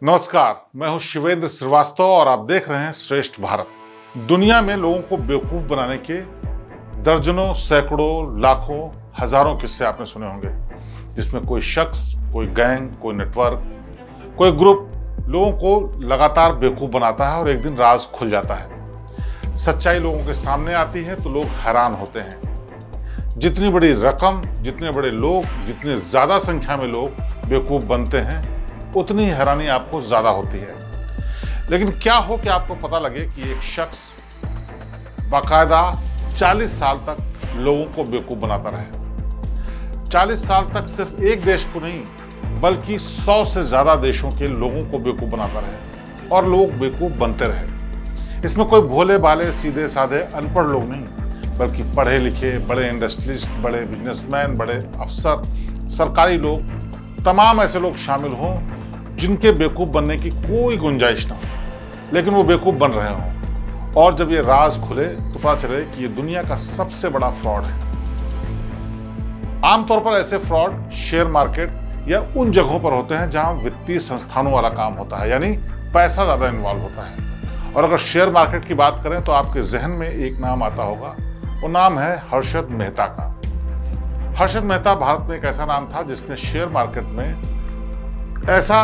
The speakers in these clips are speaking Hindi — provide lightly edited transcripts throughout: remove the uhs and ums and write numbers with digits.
नमस्कार, मैं हूं शिवेंद्र श्रीवास्तव और आप देख रहे हैं श्रेष्ठ भारत। दुनिया में लोगों को बेवकूफ बनाने के दर्जनों, सैकड़ों, लाखों, हजारों किस्से आपने सुने होंगे, जिसमें कोई शख्स, कोई गैंग, कोई नेटवर्क, कोई ग्रुप लोगों को लगातार बेवकूफ बनाता है और एक दिन राज खुल जाता है। सच्चाई लोगों के सामने आती है तो लोग हैरान होते हैं। जितनी बड़ी रकम, जितने बड़े लोग, जितनी ज्यादा संख्या में लोग बेवकूफ बनते हैं, उतनी हैरानी आपको ज्यादा होती है। लेकिन क्या हो कि आपको पता लगे कि एक शख्स बाकायदा 40 साल तक लोगों को बेवकूफ बनाता रहे। 40 साल तक सिर्फ एक देश को नहीं, बल्कि 100 से ज्यादा देशों के लोगों को बेवकूफ बनाता रहे और लोग बेवकूफ बनते रहे। इसमें कोई भोले भाले, सीधे साधे, अनपढ़ लोग नहीं, बल्कि पढ़े लिखे, बड़े इंडस्ट्रियलिस्ट, बड़े बिजनेसमैन, बड़े अफसर, सरकारी लोग, तमाम ऐसे लोग शामिल हों जिनके बेवकूफ बनने की कोई गुंजाइश ना हो, लेकिन वो बेवकूफ बन रहे हों। और जब ये राज खुले तो पता चले कि ये दुनिया का सबसे बड़ा फ्रॉड है। आमतौर पर ऐसे फ्रॉड शेयर मार्केट या उन जगहों पर होते हैं जहां वित्तीय संस्थानों वाला काम होता है, यानी पैसा ज्यादा इन्वॉल्व होता है। और अगर शेयर मार्केट की बात करें तो आपके जहन में एक नाम आता होगा, वो नाम है हर्षद मेहता का। हर्षद मेहता भारत में एक ऐसा नाम था जिसने शेयर मार्केट में ऐसा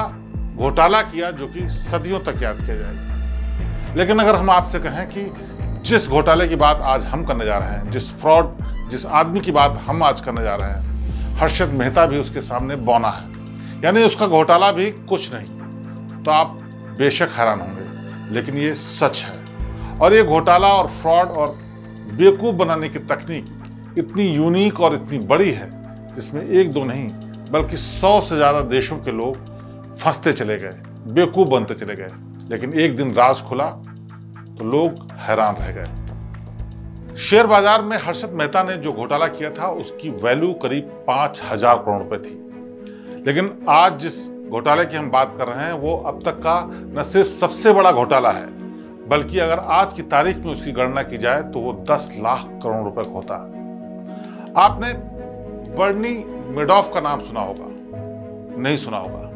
घोटाला किया जो कि सदियों तक याद किया जाएगा। लेकिन अगर हम आपसे कहें कि जिस घोटाले की बात आज हम करने जा रहे हैं, जिस आदमी की बात हम आज करने जा रहे हैं, हर्षद मेहता भी उसके सामने बौना है, यानी उसका घोटाला भी कुछ नहीं, तो आप बेशक हैरान होंगे, लेकिन ये सच है। और ये घोटाला और फ्रॉड और बेवकूफ बनाने की तकनीक इतनी यूनिक और इतनी बड़ी है, जिसमें एक दो नहीं बल्कि 100 से ज्यादा देशों के लोग फंसते चले गए, बेवकूफ बनते चले गए। लेकिन एक दिन राज खुला तो लोग हैरान रह गए। शेयर बाजार में हर्षद मेहता ने जो घोटाला किया था उसकी वैल्यू करीब 5,000 करोड़ रुपए थी। लेकिन आज जिस घोटाले की हम बात कर रहे हैं वो अब तक का न सिर्फ सबसे बड़ा घोटाला है, बल्कि अगर आज की तारीख में उसकी गणना की जाए तो वो 10 लाख करोड़ रुपए का होता है। आपने बर्नी मेडॉफ का नाम सुना होगा, नहीं सुना होगा।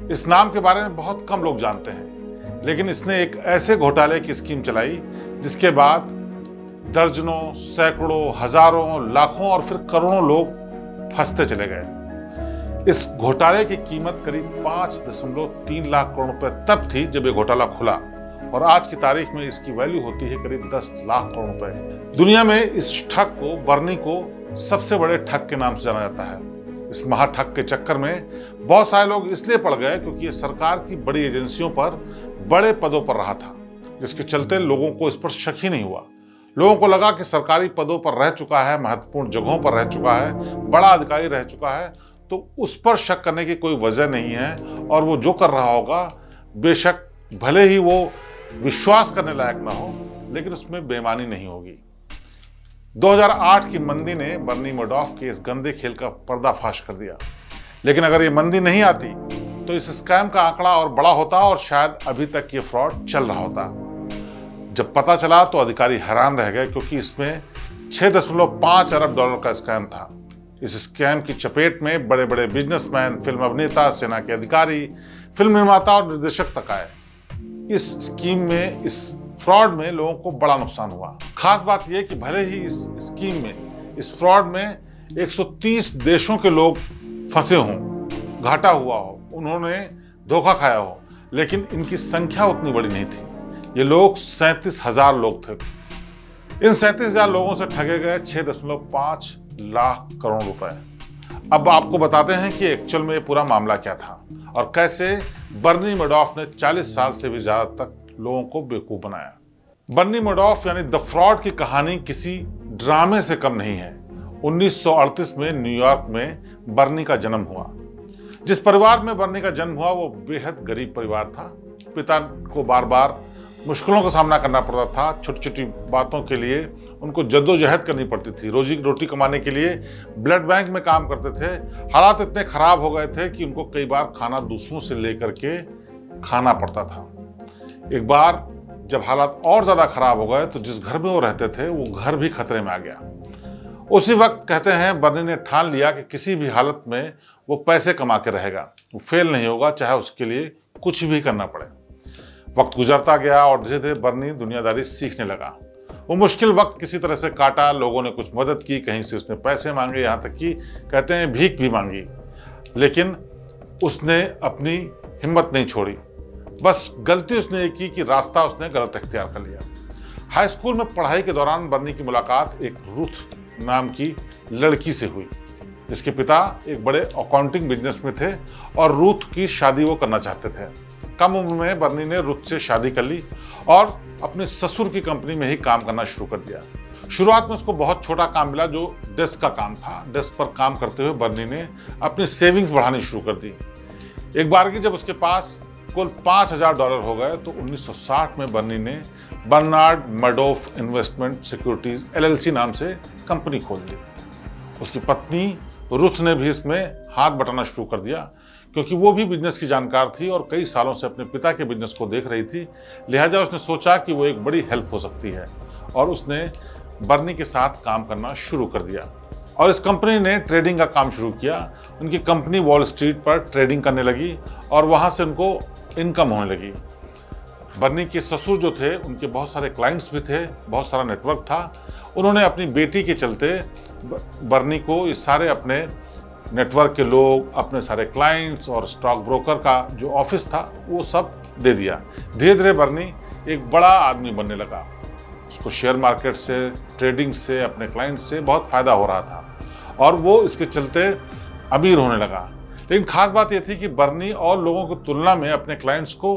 इस नाम के बारे में बहुत कम लोग जानते हैं, लेकिन इसने एक ऐसे घोटाले की स्कीम चलाई जिसके बाद दर्जनों, सैकड़ों, हजारों, लाखों और फिर करोड़ों लोग फंसते चले गए। इस घोटाले की कीमत करीब 5.3 लाख करोड़ रुपए तब थी जब यह घोटाला खुला, और आज की तारीख में इसकी वैल्यू होती है करीब 10 लाख करोड़ रुपए। दुनिया में इस ठग को, बर्नी को, सबसे बड़े ठग के नाम से जाना जाता है। इस महाठग के चक्कर में बहुत सारे लोग इसलिए पड़ गए क्योंकि ये सरकार की बड़ी एजेंसियों पर बड़े पदों पर रहा था, जिसके चलते लोगों को इस पर शक ही नहीं हुआ। लोगों को लगा कि सरकारी पदों पर रह चुका है, महत्वपूर्ण जगहों पर रह चुका है, बड़ा अधिकारी रह चुका है, तो उस पर शक करने की कोई वजह नहीं है। और वो जो कर रहा होगा, बेशक भले ही वो विश्वास करने लायक ना हो, लेकिन उसमें बेईमानी नहीं होगी। 2008 की मंदी ने बर्नी मेडॉफ के इस गंदे खेल का पर्दाफाश कर दिया। लेकिन अगर ये मंदी नहीं आती तो इस स्कैम का आंकड़ा और बड़ा होता और शायद अभी तक ये फ्रॉड चल रहा होता। जब पता चला तो अधिकारी हैरान रह गए, क्योंकि इसमें 6.5 अरब डॉलर का स्कैम था। इस स्कैम की चपेट में बड़े बड़े बिजनेसमैन, फिल्म अभिनेता, सेना के अधिकारी, फिल्म निर्माता और निर्देशक तक आए। इस स्कीम में, इस फ्रॉड में लोगों को बड़ा नुकसान हुआ। खास बात यह कि भले ही इस स्कीम में, इस फ्रॉड में 130 देशों के लोग फंसे हों, घाटा हुआ हो, उन्होंने धोखा खाया हो, लेकिन इनकी संख्या उतनी बड़ी नहीं थी। ये लोग 37,000 लोग थे। इन 37,000 लोगों से ठगे गए 6.5 लाख करोड़ रुपए। अब आपको बताते हैं कि एक्चुअल में ये पूरा मामला क्या था और कैसे बर्नी मेडॉफ ने 40 साल से भी ज्यादा तक लोगों को बेवकूफ बनाया। बर्नी मेडॉफ यानी द फ्रॉड की कहानी किसी ड्रामे से कम नहीं है। 1938 में न्यूयॉर्क में बर्नी का जन्म हुआ। जिस परिवार में बर्नी का जन्म हुआ वो बेहद गरीब परिवार था। पिता को बार बार मुश्किलों का सामना करना पड़ता था। छोटी छोटी बातों के लिए उनको जद्दोजहद करनी पड़ती थी। रोटी कमाने के लिए ब्लड बैंक में काम करते थे। हालात इतने खराब हो गए थे कि उनको कई बार खाना दूसरों से लेकर के खाना पड़ता था। एक बार जब हालात और ज्यादा खराब हो गए तो जिस घर में वो रहते थे वो घर भी खतरे में आ गया। उसी वक्त कहते हैं बर्नी ने ठान लिया कि किसी भी हालत में वो पैसे कमा के रहेगा, वो फेल नहीं होगा, चाहे उसके लिए कुछ भी करना पड़े। वक्त गुजरता गया और धीरे धीरे बर्नी दुनियादारी सीखने लगा। वो मुश्किल वक्त किसी तरह से काटा, लोगों ने कुछ मदद की, कहीं से उसने पैसे मांगे, यहाँ तक कि कहते हैं भीख भी मांगी, लेकिन उसने अपनी हिम्मत नहीं छोड़ी। बस गलती उसने ये की कि रास्ता उसने गलत इख्तियार कर लिया। हाई स्कूल में पढ़ाई के दौरान बर्नी की मुलाकात एक रूथ नाम की लड़की से हुई, जिसके पिता एक बड़े अकाउंटिंग बिजनेस में थे और रूथ की शादी वो करना चाहते थे। कम उम्र में बर्नी ने रूथ से शादी कर ली और अपने ससुर की कंपनी में ही काम करना शुरू कर दिया। शुरुआत में उसको बहुत छोटा काम मिला जो डेस्क का काम था। डेस्क पर काम करते हुए बर्नी ने अपनी सेविंग्स बढ़ानी शुरू कर दी। एक बार की जब उसके पास कुल $5,000 हो गए तो 1960 में बर्नी ने बर्नार्ड मैडोफ इन्वेस्टमेंट सिक्योरिटीज LLC नाम से कंपनी खोल दी। उसकी पत्नी रुथ ने भी इसमें हाथ बटाना शुरू कर दिया, क्योंकि वो भी बिजनेस की जानकार थी और कई सालों से अपने पिता के बिजनेस को देख रही थी। लिहाजा उसने सोचा कि वो एक बड़ी हेल्प हो सकती है और उसने बर्नी के साथ काम करना शुरू कर दिया और इस कंपनी ने ट्रेडिंग का काम शुरू किया। उनकी कंपनी वॉल स्ट्रीट पर ट्रेडिंग करने लगी और वहां से उनको इनकम होने लगी। बर्नी के ससुर जो थे उनके बहुत सारे क्लाइंट्स भी थे, बहुत सारा नेटवर्क था। उन्होंने अपनी बेटी के चलते बर्नी को ये सारे अपने नेटवर्क के लोग, अपने सारे क्लाइंट्स और स्टॉक ब्रोकर का जो ऑफिस था वो सब दे दिया। धीरे धीरे बर्नी एक बड़ा आदमी बनने लगा। उसको शेयर मार्केट से, ट्रेडिंग से, अपने क्लाइंट से बहुत फायदा हो रहा था और वो इसके चलते अमीर होने लगा। लेकिन खास बात यह थी कि बर्नी और लोगों की तुलना में अपने क्लाइंट्स को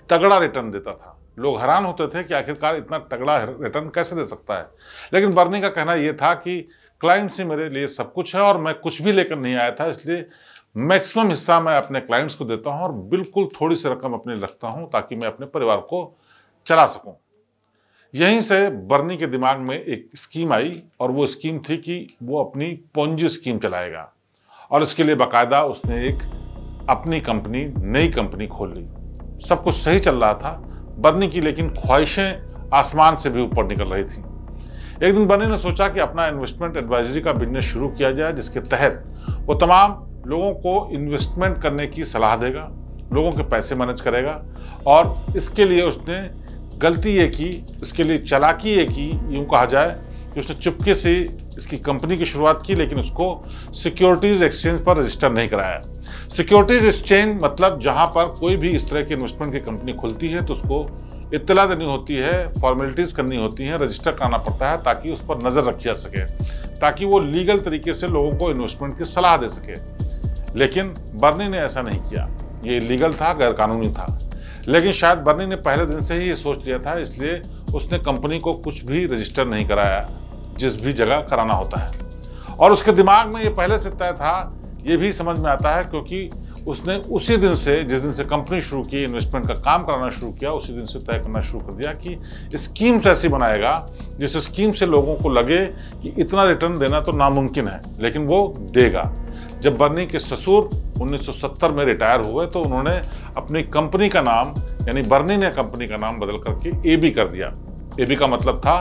तगड़ा रिटर्न देता था। लोग हैरान होते थे कि आखिरकार इतना तगड़ा रिटर्न कैसे दे सकता है। लेकिन बर्नी का कहना यह था कि क्लाइंट्स ही मेरे लिए सब कुछ है और मैं कुछ भी लेकर नहीं आया था, इसलिए मैक्सिमम हिस्सा मैं अपने क्लाइंट्स को देता हूं और बिल्कुल थोड़ी सी रकम अपने रखता हूं ताकि मैं अपने परिवार को चला सकूं। यहीं से बर्नी के दिमाग में एक स्कीम आई और वो स्कीम थी कि वो अपनी पोंजी स्कीम चलाएगा और इसके लिए बाकायदा उसने एक अपनी कंपनी, नई कंपनी खोल ली। सब कुछ सही चल रहा था बर्नी की, लेकिन ख्वाहिशें आसमान से भी ऊपर निकल रही थी। एक दिन बर्नी ने सोचा कि अपना इन्वेस्टमेंट एडवाइजरी का बिजनेस शुरू किया जाए, जिसके तहत वो तमाम लोगों को इन्वेस्टमेंट करने की सलाह देगा, लोगों के पैसे मैनेज करेगा। और इसके लिए उसने गलती ये की, इसके लिए चालाकी ये की, यूं कहा जाए कि उसने चुपके से इसकी कंपनी की शुरुआत की, लेकिन उसको सिक्योरिटीज एक्सचेंज पर रजिस्टर नहीं कराया। सिक्योरिटीज एक्सचेंज मतलब जहां पर कोई भी इस तरह की इन्वेस्टमेंट की कंपनी खुलती है तो उसको इत्तला देनी होती है, फॉर्मेलिटीज करनी होती हैं, रजिस्टर कराना पड़ता है ताकि उस पर नजर रखी जा सके, ताकि वो लीगल तरीके से लोगों को इन्वेस्टमेंट की सलाह दे सके। लेकिन बर्नी ने ऐसा नहीं किया। ये इलीगल था, गैर कानूनी था। लेकिन शायद बर्नी ने पहले दिन से ही ये सोच लिया था, इसलिए उसने कंपनी को कुछ भी रजिस्टर नहीं कराया, जिस भी जगह कराना होता है। और उसके दिमाग में ये पहले से तय था, ये भी समझ में आता है क्योंकि उसने उसी दिन से, जिस दिन से कंपनी शुरू की, इन्वेस्टमेंट का काम कराना शुरू किया, उसी दिन से तय करना शुरू कर दिया कि स्कीम्स ऐसी बनाएगा जिस स्कीम से लोगों को लगे कि इतना रिटर्न देना तो नामुमकिन है, लेकिन वो देगा। जब बर्नी के ससुर 1970 में रिटायर हुए तो उन्होंने अपनी कंपनी का नाम, यानी बर्नी ने कंपनी का नाम बदल करके एबी कर दिया। एबी का मतलब था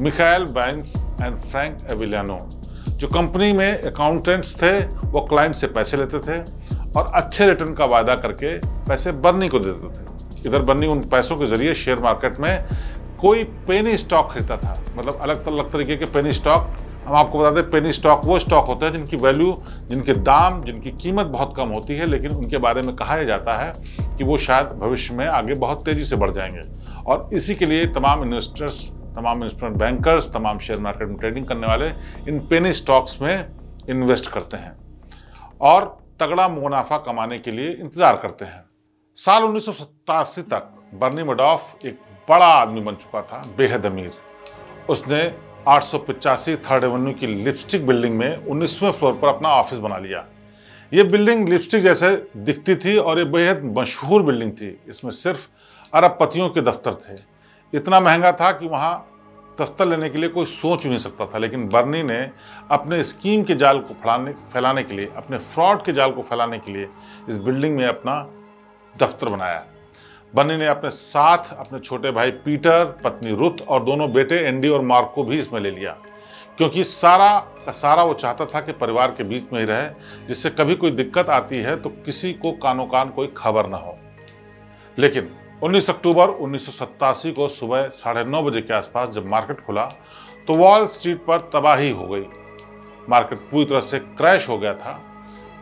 मिखाइल बैंक्स एंड फ्रैंक एविलियानो। जो कंपनी में अकाउंटेंट्स थे वो क्लाइंट से पैसे लेते थे और अच्छे रिटर्न का वायदा करके पैसे बर्नी को देते थे। इधर बर्नी उन पैसों के जरिए शेयर मार्केट में कोई पेनी स्टॉक खरीदता था, मतलब अलग अलग तरीके के पेनी स्टॉक। हम आपको बता दें, पेनी स्टॉक वो स्टॉक होते हैं जिनकी वैल्यू, जिनके दाम, जिनकी कीमत बहुत कम होती है, लेकिन उनके बारे में कहा जाता है कि वो शायद भविष्य में आगे बहुत तेजी से बढ़ जाएंगे। और इसी के लिए तमाम इन्वेस्टर्स, तमाम इन्वेस्टमेंट बैंकर्स, तमाम शेयर मार्केट में ट्रेडिंग करने वाले इन पेनी स्टॉक्स में इन्वेस्ट करते हैं और तगड़ा मुनाफा कमाने के लिए इंतजार करते हैं। साल 1987 तक बर्नी मैडॉफ एक बड़ा आदमी बन चुका था, बेहद अमीर। उसने 885 थर्ड एवेन्यू की लिपस्टिक बिल्डिंग में 19वें फ्लोर पर अपना ऑफिस बना लिया। ये बिल्डिंग लिपस्टिक जैसे दिखती थी और ये बेहद मशहूर बिल्डिंग थी। इसमें सिर्फ अरबपतियों के दफ्तर थे। इतना महंगा था कि वहाँ दफ्तर लेने के लिए कोई सोच भी नहीं सकता था। लेकिन बर्नी ने अपने स्कीम के जाल को फैलाने के लिए, अपने फ्रॉड के जाल को फैलाने के लिए इस बिल्डिंग में अपना दफ्तर बनाया। बर्नी ने अपने साथ अपने छोटे भाई पीटर, पत्नी रुथ और दोनों बेटे एंडी और मार्क को भी इसमें ले लिया, क्योंकि सारा का सारा वो चाहता था कि परिवार के बीच में ही रहे, जिससे कभी कोई दिक्कत आती है तो किसी को कानो कान कोई खबर ना हो। लेकिन 19 अक्टूबर 1987 को सुबह 9:30 बजे के आसपास जब मार्केट खुला तो वॉल स्ट्रीट पर तबाही हो गई। मार्केट पूरी तरह से क्रैश हो गया था,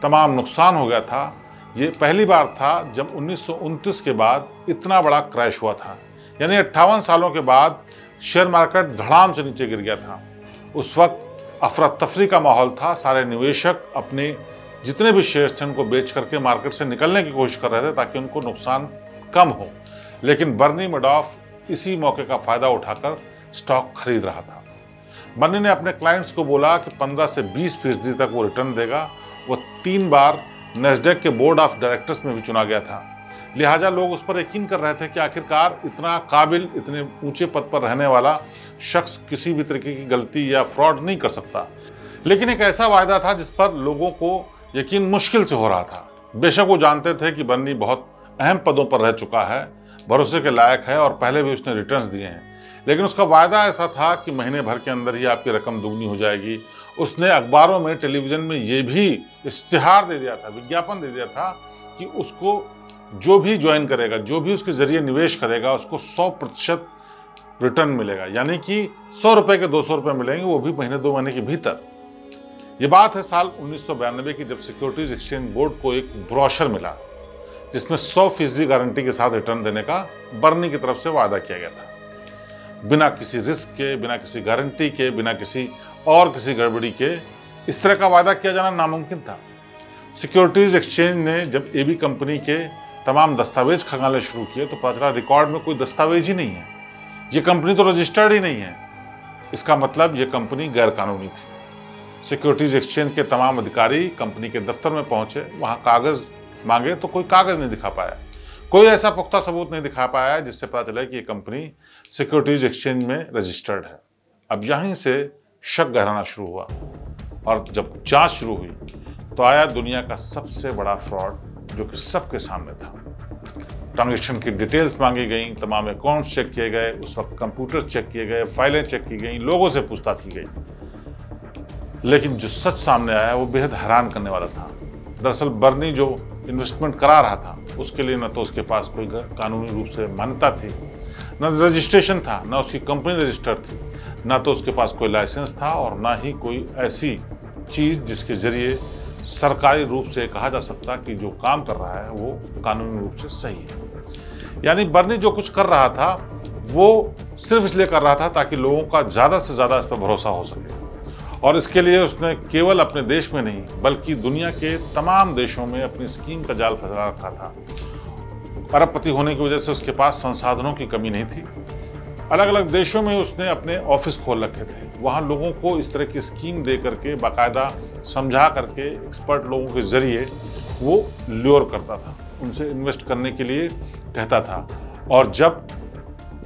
तमाम नुकसान हो गया था। ये पहली बार था जब 1929 के बाद इतना बड़ा क्रैश हुआ था, यानी 58 सालों के बाद शेयर मार्केट धड़ाम से नीचे गिर गया था। उस वक्त अफरा तफरी का माहौल था। सारे निवेशक अपने जितने भी शेयर्स थे उनको बेच करके मार्केट से निकलने की कोशिश कर रहे थे ताकि उनको नुकसान कम हो। लेकिन बर्नी मैडॉफ इसी मौके का फायदा उठाकर स्टॉक खरीद रहा था। बर्नी ने अपने क्लाइंट्स को बोला कि 15 से 20% तक वो रिटर्न देगा। वो 3 बार नेस्डेक के बोर्ड ऑफ डायरेक्टर्स में भी चुना गया था। लिहाजा लोग उस पर यकीन कर रहे थे कि आखिरकार इतना काबिल, इतने ऊंचे पद पर रहने वाला शख्स किसी भी तरीके की गलती या फ्रॉड नहीं कर सकता। लेकिन एक ऐसा वायदा था जिस पर लोगों को यकीन मुश्किल से हो रहा था। बेशक वो जानते थे कि बर्नी बहुत अहम पदों पर रह चुका है, भरोसे के लायक है और पहले भी उसने रिटर्न्स दिए हैं, लेकिन उसका वायदा ऐसा था कि महीने भर के अंदर ही आपकी रकम दुगनी हो जाएगी। उसने अखबारों में, टेलीविजन में ये भी इश्तिहार दे दिया था, विज्ञापन दे दिया था कि उसको जो भी ज्वाइन करेगा, जो भी उसके जरिए निवेश करेगा, उसको 100% रिटर्न मिलेगा, यानी कि 100 रुपए के 200 रुपए मिलेंगे, वो भी महीने 2 महीने के भीतर। ये बात है साल 1992 की, जब सिक्योरिटीज एक्सचेंज बोर्ड को एक ब्रोशर मिला जिसमें 100% गारंटी के साथ रिटर्न देने का बर्नी की तरफ से वादा किया गया था। बिना किसी रिस्क के, बिना किसी गारंटी के, बिना किसी गड़बड़ी के इस तरह का वादा किया जाना नामुमकिन था। सिक्योरिटीज एक्सचेंज ने जब एबी कंपनी के तमाम दस्तावेज खंगालने शुरू किए तो पता चला रिकॉर्ड में कोई दस्तावेज ही नहीं है। ये कंपनी तो रजिस्टर्ड ही नहीं है। इसका मतलब ये कंपनी गैर कानूनी थी। सिक्योरिटीज एक्सचेंज के तमाम अधिकारी कंपनी के दफ्तर में पहुंचे, वहां कागज मांगे तो कोई कागज नहीं दिखा पाया, कोई ऐसा पुख्ता सबूत नहीं दिखा पाया जिससे पता चले कि ये कंपनी सिक्योरिटीज एक्सचेंज में रजिस्टर्ड है। अब यहीं से शक गहराना शुरू हुआ और जब जांच शुरू हुई तो आया दुनिया का सबसे बड़ा फ्रॉड जो कि सबके सामने था। ट्रांजैक्शन की डिटेल्स मांगी गई, तमाम अकाउंट्स चेक किए गए, उस वक्त कंप्यूटर चेक किए गए, फाइलें चेक की गई, लोगों से पूछताछ की गई। लेकिन जो सच सामने आया वो बेहद हैरान करने वाला था। दरअसल बर्नी जो इन्वेस्टमेंट करा रहा था उसके लिए न तो उसके पास कोई कानूनी रूप से मान्यता थी, न रजिस्ट्रेशन था, न उसकी कंपनी रजिस्टर्ड थी, न तो उसके पास कोई लाइसेंस था और न ही कोई ऐसी चीज़ जिसके जरिए सरकारी रूप से कहा जा सकता कि जो काम कर रहा है वो कानूनी रूप से सही है। यानी बर्नी जो कुछ कर रहा था वो सिर्फ इसलिए कर रहा था ताकि लोगों का ज़्यादा से ज़्यादा इस पर भरोसा हो सके, और इसके लिए उसने केवल अपने देश में नहीं बल्कि दुनिया के तमाम देशों में अपनी स्कीम का जाल फैला रखा था। अरबपति होने की वजह से उसके पास संसाधनों की कमी नहीं थी। अलग अलग देशों में उसने अपने ऑफिस खोल रखे थे, वहाँ लोगों को इस तरह की स्कीम दे करके, बाकायदा समझा करके, एक्सपर्ट लोगों के जरिए वो ल्योर करता था, उनसे इन्वेस्ट करने के लिए कहता था, और जब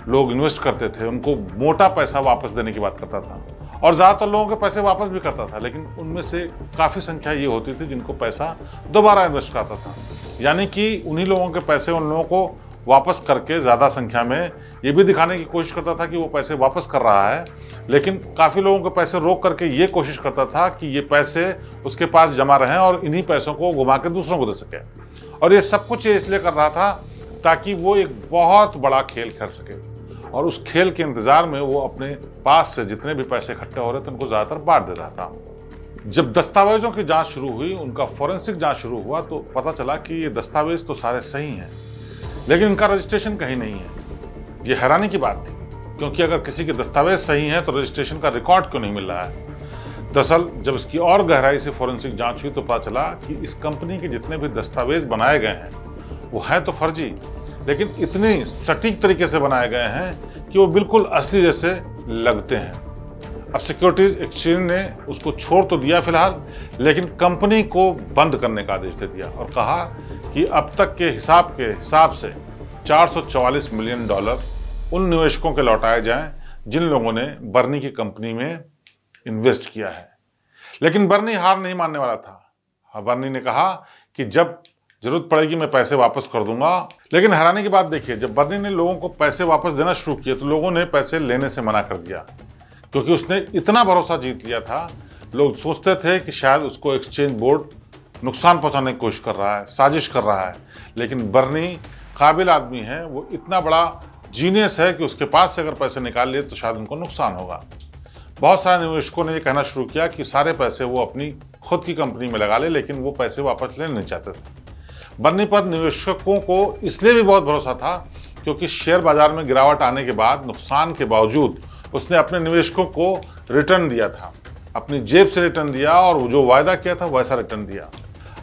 लोग इन्वेस्ट करते थे उनको मोटा पैसा वापस देने की बात करता था, और ज़्यादातर लोगों के पैसे वापस भी करता था। लेकिन उनमें से काफ़ी संख्या ये होती थी जिनको पैसा दोबारा इन्वेस्ट करता था, यानी कि उन्हीं लोगों के पैसे उन लोगों को वापस करके ज़्यादा संख्या में ये भी दिखाने की कोशिश करता था कि वो पैसे वापस कर रहा है, लेकिन काफ़ी लोगों के पैसे रोक करके ये कोशिश करता था कि ये पैसे उसके पास जमा रहें और इन्हीं पैसों को घुमा के दूसरों को दे सके। और ये सब कुछ ये इसलिए कर रहा था ताकि वो एक बहुत बड़ा खेल खेल सके, और उस खेल के इंतजार में वो अपने पास से जितने भी पैसे इकट्ठे हो रहे थे उनको ज़्यादातर बांट दे रहा था। जब दस्तावेजों की जांच शुरू हुई, उनका फॉरेंसिक जांच शुरू हुआ, तो पता चला कि ये दस्तावेज तो सारे सही हैं लेकिन इनका रजिस्ट्रेशन कहीं नहीं है। ये हैरानी की बात थी, क्योंकि अगर किसी के दस्तावेज सही हैं तो रजिस्ट्रेशन का रिकॉर्ड क्यों नहीं मिल रहा है। दरअसल जब इसकी और गहराई से फॉरेंसिक जांच हुई तो पता चला कि इस कंपनी के जितने भी दस्तावेज बनाए गए हैं वो हैं तो फर्जी, लेकिन इतने सटीक तरीके से बनाए गए हैं कि वो बिल्कुल असली जैसे लगते हैं। अब सिक्योरिटीज एक्सचेंज ने उसको छोड़ तो दिया फिलहाल, लेकिन कंपनी को बंद करने का आदेश दे दिया और कहा कि अब तक के हिसाब से $444 मिलियन उन निवेशकों के लौटाए जाएं जिन लोगों ने बर्नी की कंपनी में इन्वेस्ट किया है। लेकिन बर्नी हार नहीं मानने वाला था। बर्नी ने कहा कि जब जरूरत पड़ेगी मैं पैसे वापस कर दूंगा। लेकिन हैरानी की बात देखिए, जब बर्नी ने लोगों को पैसे वापस देना शुरू किया तो लोगों ने पैसे लेने से मना कर दिया, क्योंकि उसने इतना भरोसा जीत लिया था। लोग सोचते थे कि शायद उसको एक्सचेंज बोर्ड नुकसान पहुंचाने की कोशिश कर रहा है, साजिश कर रहा है, लेकिन बर्नी काबिल आदमी है, वो इतना बड़ा जीनियस है कि उसके पास से अगर पैसे निकाल लिए तो शायद उनको नुकसान होगा। बहुत सारे निवेशकों ने ये कहना शुरू किया कि सारे पैसे वो अपनी खुद की कंपनी में लगा ले, लेकिन वो पैसे वापस लेना नहीं चाहते थे। बर्नी पर निवेशकों को इसलिए भी बहुत भरोसा था क्योंकि शेयर बाजार में गिरावट आने के बाद नुकसान के बावजूद उसने अपने निवेशकों को रिटर्न दिया था, अपनी जेब से रिटर्न दिया और वो जो वायदा किया था वैसा रिटर्न दिया।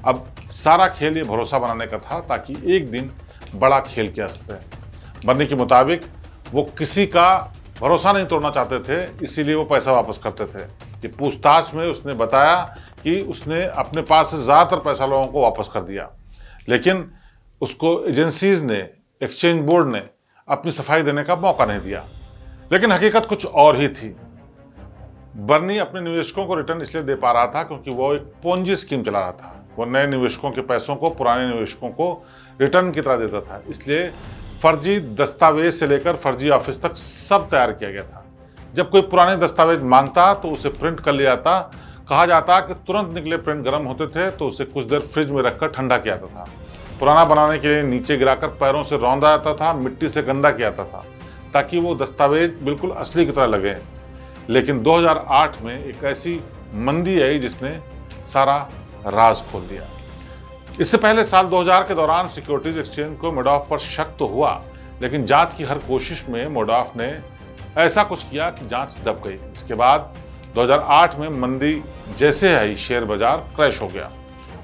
अब सारा खेल ये भरोसा बनाने का था ताकि एक दिन बड़ा खेल किया सके। बर्नी के मुताबिक वो किसी का भरोसा नहीं तोड़ना चाहते थे, इसीलिए वो पैसा वापस करते थे। ये पूछताछ में उसने बताया कि उसने अपने पास से ज़्यादातर पैसा लोगों को वापस कर दिया, लेकिन उसको एजेंसीज ने, एक्सचेंज बोर्ड ने अपनी सफाई देने का मौका नहीं दिया। लेकिन हकीकत कुछ और ही थी। बर्नी अपने निवेशकों को रिटर्न इसलिए दे पा रहा था क्योंकि वो एक पोंजी स्कीम चला रहा था। वो नए निवेशकों के पैसों को पुराने निवेशकों को रिटर्न की तरह देता था, इसलिए फर्जी दस्तावेज से लेकर फर्जी ऑफिस तक सब तैयार किया गया था। जब कोई पुराने दस्तावेज मांगता तो उसे प्रिंट कर लिया जाता। कहा जाता कि तुरंत निकले प्रिंट गर्म होते थे तो उसे कुछ देर फ्रिज में रखकर ठंडा किया जाता था। पुराना बनाने के लिए नीचे गिराकर पैरों से रौंदा जाता था, मिट्टी से गंदा किया जाता था ताकि वो दस्तावेज बिल्कुल असली की तरह लगे। लेकिन 2008 में एक ऐसी मंदी आई जिसने सारा राज खोल दिया। इससे पहले साल 2000 के दौरान सिक्योरिटीज एक्सचेंज को मैडॉफ पर शक तो हुआ, लेकिन जांच की हर कोशिश में मैडॉफ ने ऐसा कुछ किया कि जांच दब गई। इसके बाद 2008 में मंदी जैसे आई, शेयर बाजार क्रैश हो गया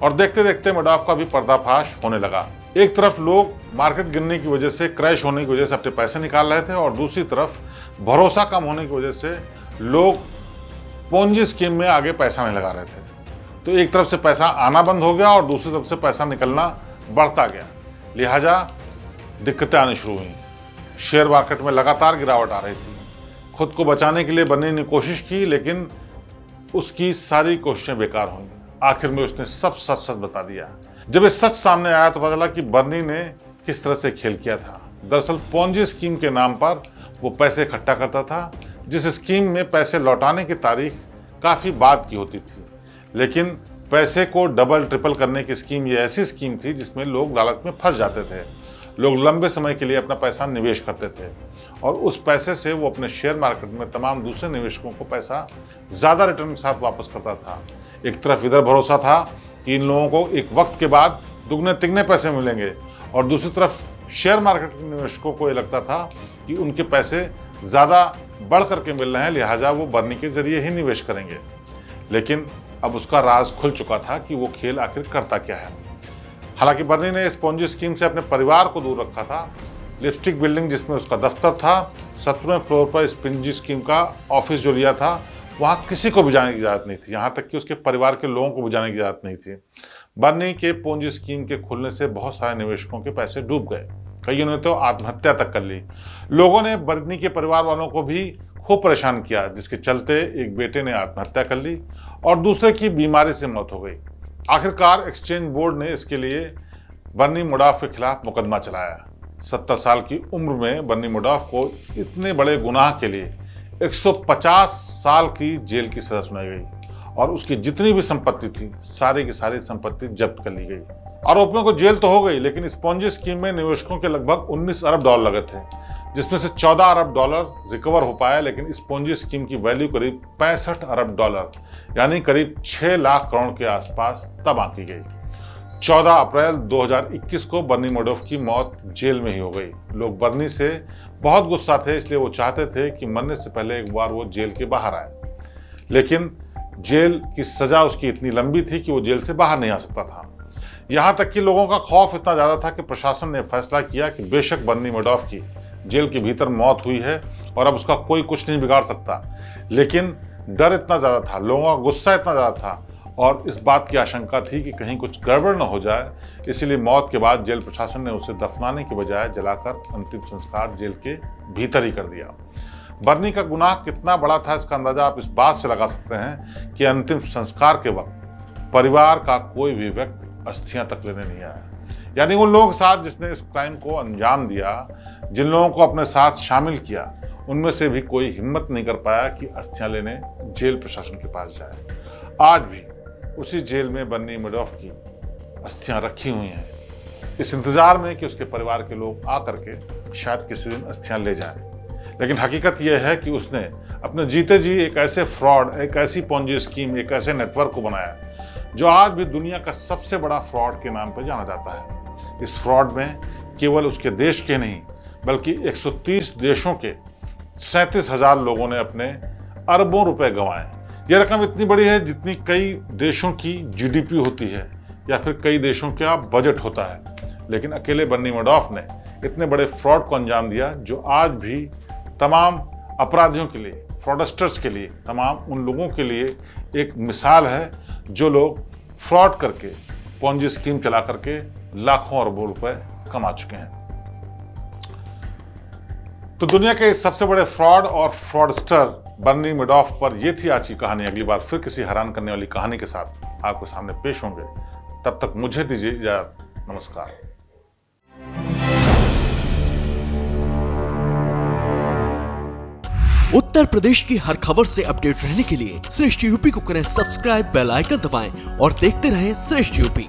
और देखते देखते मैडॉफ का भी पर्दाफाश होने लगा। एक तरफ लोग मार्केट गिरने की वजह से, क्रैश होने की वजह से अपने पैसे निकाल रहे थे और दूसरी तरफ भरोसा कम होने की वजह से लोग पोंजी स्कीम में आगे पैसा नहीं लगा रहे थे। तो एक तरफ से पैसा आना बंद हो गया और दूसरी तरफ से पैसा निकलना बढ़ता गया, लिहाजा दिक्कतें आनी शुरू हुई। शेयर मार्केट में लगातार गिरावट आ रही थी। खुद को बचाने के लिए बर्नी ने कोशिश की, लेकिन उसकी सारी कोशिशें बेकार हुई। आखिर में उसने सब सच सच बता दिया। जब ये सच सामने आया तो पता चला कि बर्नी ने किस तरह से खेल किया था। दरअसल पोंजी स्कीम के नाम पर वो पैसे इकट्ठा करता था, जिस स्कीम में पैसे लौटाने की तारीख काफ़ी बाद की होती थी। लेकिन पैसे को डबल ट्रिपल करने की स्कीम ये ऐसी स्कीम थी जिसमें लोग लालच में फंस जाते थे। लोग लंबे समय के लिए अपना पैसा निवेश करते थे और उस पैसे से वो अपने शेयर मार्केट में तमाम दूसरे निवेशकों को पैसा ज़्यादा रिटर्न के साथ वापस करता था। एक तरफ इधर भरोसा था कि इन लोगों को एक वक्त के बाद दुगने तिगने पैसे मिलेंगे और दूसरी तरफ शेयर मार्केट के निवेशकों को ये लगता था कि उनके पैसे ज़्यादा बढ़ करके मिल रहे हैं, लिहाजा वो बर्नी के जरिए ही निवेश करेंगे। लेकिन अब उसका राज खुल चुका था कि वो खेल आखिर करता क्या है। हालांकि बर्नी ने इस पोंजी स्कीम से अपने परिवार को दूर रखा था। लिपस्टिक बिल्डिंग जिसमें उसका दफ्तर था, 17वें फ्लोर पर इस पोंजी स्कीम का ऑफिस जो लिया था, वहाँ किसी को भी जाने की इजाज़त नहीं थी, यहाँ तक कि उसके परिवार के लोगों को भी जाने की इजाज़त नहीं थी। बर्नी के पोंजी स्कीम के खुलने से बहुत सारे निवेशकों के पैसे डूब गए, कईयों ने तो आत्महत्या तक कर ली। लोगों ने बर्नी के परिवार वालों को भी खूब परेशान किया, जिसके चलते एक बेटे ने आत्महत्या कर ली और दूसरे की बीमारी से मौत हो गई। आखिरकार एक्सचेंज बोर्ड ने इसके लिए बर्नी मैडॉफ के खिलाफ मुकदमा चलाया। 70 साल की उम्र में बर्नी मैडॉफ को इतने बड़े गुनाह के लिए 150 साल की जेल की सजा सुनाई गई और उसकी जितनी भी संपत्ति थी, सारी की सारी संपत्ति जब्त कर ली गई। आरोपियों को जेल तो हो गई, लेकिन इस पोंजी स्कीम में निवेशकों के लगभग 19 अरब डॉलर लगे थे, जिसमें से 14 अरब डॉलर रिकवर हो पाया। लेकिन इस पोंजी स्कीम की वैल्यू करीब 65 अरब डॉलर यानी करीब 6 लाख करोड़ के आसपास तब आंकी गई। 14 अप्रैल 2021 को बर्नी मैडॉफ की मौत जेल में ही हो गई। लोग बर्नी से बहुत गुस्सा थे, इसलिए वो चाहते थे कि मरने से पहले एक बार वो जेल के बाहर आए, लेकिन जेल की सजा उसकी इतनी लंबी थी कि वो जेल से बाहर नहीं आ सकता था। यहाँ तक कि लोगों का खौफ इतना ज़्यादा था कि प्रशासन ने फैसला किया कि बेशक बर्नी मैडॉफ की जेल के भीतर मौत हुई है और अब उसका कोई कुछ नहीं बिगाड़ सकता, लेकिन डर इतना ज़्यादा था, लोगों का गुस्सा इतना ज़्यादा था और इस बात की आशंका थी कि कहीं कुछ गड़बड़ न हो जाए, इसीलिए मौत के बाद जेल प्रशासन ने उसे दफनाने के बजाय जलाकर अंतिम संस्कार जेल के भीतर ही कर दिया। बर्नी का गुनाह कितना बड़ा था इसका अंदाजा आप इस बात से लगा सकते हैं कि अंतिम संस्कार के वक्त परिवार का कोई भी व्यक्ति अस्थियां तक लेने नहीं आया। यानी उन लोगों के साथ जिसने इस क्राइम को अंजाम दिया, जिन लोगों को अपने साथ शामिल किया, उनमें से भी कोई हिम्मत नहीं कर पाया कि अस्थियां लेने जेल प्रशासन के पास जाए। आज भी उसी जेल में बर्नी मैडॉफ की अस्थियां रखी हुई हैं इस इंतजार में कि उसके परिवार के लोग आकर के शायद किसी दिन अस्थियां ले जाएं। लेकिन हकीकत यह है कि उसने अपने जीते जी एक ऐसे फ्रॉड, एक ऐसी पोंजी स्कीम, एक ऐसे नेटवर्क को बनाया जो आज भी दुनिया का सबसे बड़ा फ्रॉड के नाम पर जाना जाता है। इस फ्रॉड में केवल उसके देश के नहीं बल्कि 130 देशों के 37,000 लोगों ने अपने अरबों रुपए गंवाए। यह रकम इतनी बड़ी है जितनी कई देशों की जीडीपी होती है या फिर कई देशों का बजट होता है। लेकिन अकेले बर्नी मैडॉफ ने इतने बड़े फ्रॉड को अंजाम दिया जो आज भी तमाम अपराधियों के लिए, फ्रॉडस्टर्स के लिए, तमाम उन लोगों के लिए एक मिसाल है जो लोग फ्रॉड करके, पोंजी स्कीम चला करके लाखों अरबों रुपए कमा चुके हैं। तो दुनिया के सबसे बड़े फ्रॉड और फ्रॉडस्टर बर्नी मैडॉफ पर यह थी आज की कहानी। अगली बार फिर किसी हैरान करने वाली कहानी के साथ आपके सामने पेश होंगे। तब तक मुझे दीजिए इजाजत। नमस्कार। उत्तर प्रदेश की हर खबर से अपडेट रहने के लिए श्रेष्ठ यूपी को करें सब्सक्राइब, बेल आइकन दबाएं और देखते रहें श्रेष्ठ यूपी।